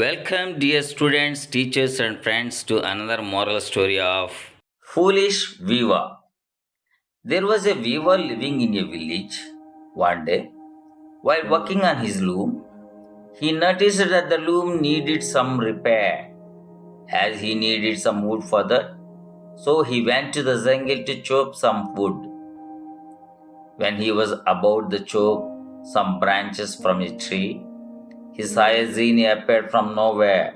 Welcome, dear students, teachers, and friends, to another moral story of Foolish Weaver. There was a weaver living in a village. One day, while working on his loom, he noticed that the loom needed some repair. As he needed some wood for that, so he went to the jungle to chop some wood. When he was about to chop some branches from a tree, he saw a genie appear from nowhere.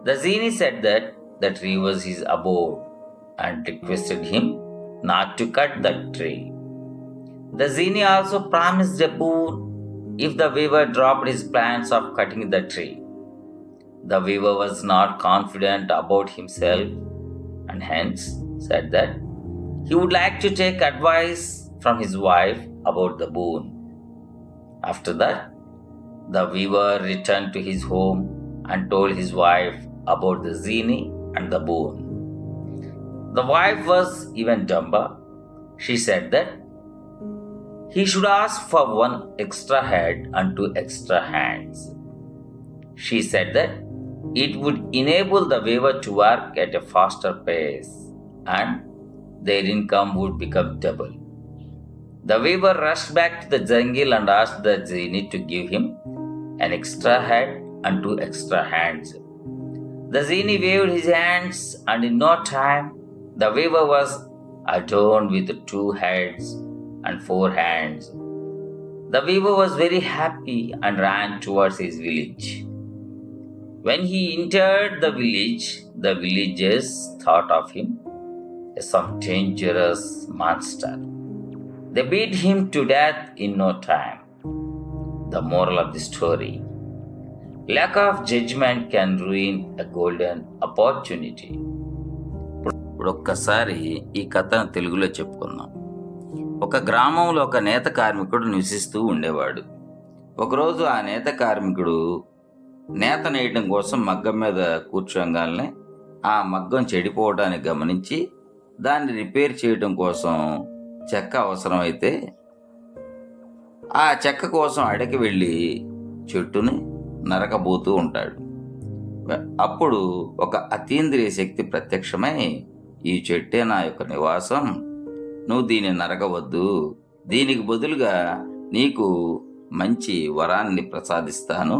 The genie said that the tree was his abode and requested him not to cut that tree. The genie also promised a boon if the weaver dropped his plans of cutting the tree. The weaver was not confident about himself and hence said that he would like to take advice from his wife about the boon. After that, the weaver returned to his home and told his wife about the genie and the boon. The wife was even dumber. She said that he should ask for one extra head and two extra hands. She said that it would enable the weaver to work at a faster pace and their income would become double. The weaver rushed back to the jungle and asked the genie to give him an extra head and two extra hands. The genie waved his hands, and in no time, the weaver was adorned with 2 heads and 4 hands. The weaver was very happy and ran towards his village. When he entered the village, the villagers thought of him as some dangerous monster. They beat him to death in no time. The moral of the story: lack of judgment can ruin a golden opportunity. ఇప్పుడు ఒక్కసారి ఈ కథను తెలుగులో చెప్పుకుందాం. ఒక గ్రామంలో ఒక నేత కార్మికుడు నివసిస్తూ ఉండేవాడు. ఒకరోజు ఆ నేత కార్మికుడు నేత నేయడం కోసం మగ్గం మీద కూర్చోగానే ఆ మగ్గం చెడిపోవడాన్ని గమనించి దాన్ని రిపేర్ చేయడం కోసం చెక్క అవసరమైతే ఆ చెక్క కోసం అడవికి వెళ్ళి చెట్టుని నరకబోతూ ఉంటాడు. అప్పుడు ఒక అతీంద్రియ శక్తి ప్రత్యక్షమై, ఈ చెట్టే నా యొక్క నివాసం, నువ్వు దీన్ని నరకవద్దు, దీనికి బదులుగా నీకు మంచి వరాన్ని ప్రసాదిస్తాను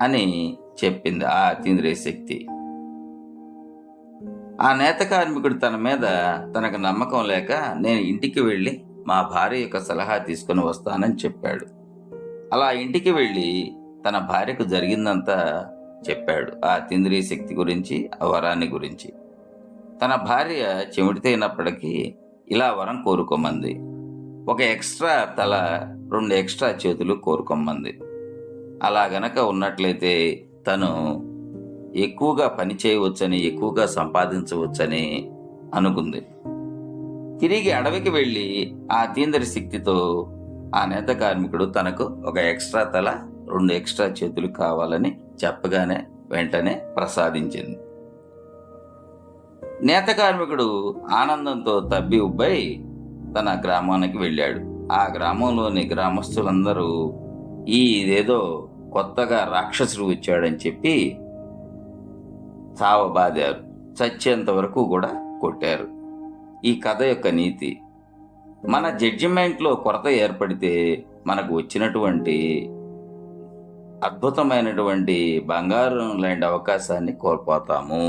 అని చెప్పింది ఆ అతీంద్రియ శక్తి. ఆ నేత కార్మికుడు తన మీద తనకు నమ్మకం లేక, నేను ఇంటికి వెళ్ళి మా భార్య యొక్క సలహా తీసుకుని వస్తానని చెప్పాడు. అలా ఇంటికి వెళ్ళి తన భార్యకు జరిగిందంతా చెప్పాడు, ఆ అతీంద్రియ శక్తి గురించి, ఆ వరాన్ని గురించి. తన భార్య చెమిటితైనప్పటికీ ఇలా వరం కోరుకోమంది. ఒక ఎక్స్ట్రా తల, 2 ఎక్స్ట్రా చేతులు కోరుకోమంది. అలా గనక ఉన్నట్లయితే తను ఎక్కువగా పని చేయవచ్చని, ఎక్కువగా సంపాదించవచ్చని అనుకుంది. తిరిగి అడవికి వెళ్ళి ఆ అతీంద్రియ శక్తితో ఆ నేత కార్మికుడు తనకు ఒక ఎక్స్ట్రా తల, 2 ఎక్స్ట్రా చేతులు కావాలని చెప్పగానే వెంటనే ప్రసాదించింది. నేత కార్మికుడు ఆనందంతో తబ్బి ఉబ్బై తన గ్రామానికి వెళ్ళాడు. ఆ గ్రామంలోని గ్రామస్తులందరూ ఇదేదో కొత్తగా రాక్షసుడు వచ్చాడని చెప్పి చావబాదారు. చచ్చేంత వరకు కూడా కొట్టారు. ఈ కథ యొక్క నీతి: మన జడ్జిమెంట్లో కొరత ఏర్పడితే మనకు వచ్చినటువంటి అద్భుతమైనటువంటి బంగారం లాంటి అవకాశాన్ని కోల్పోతాము.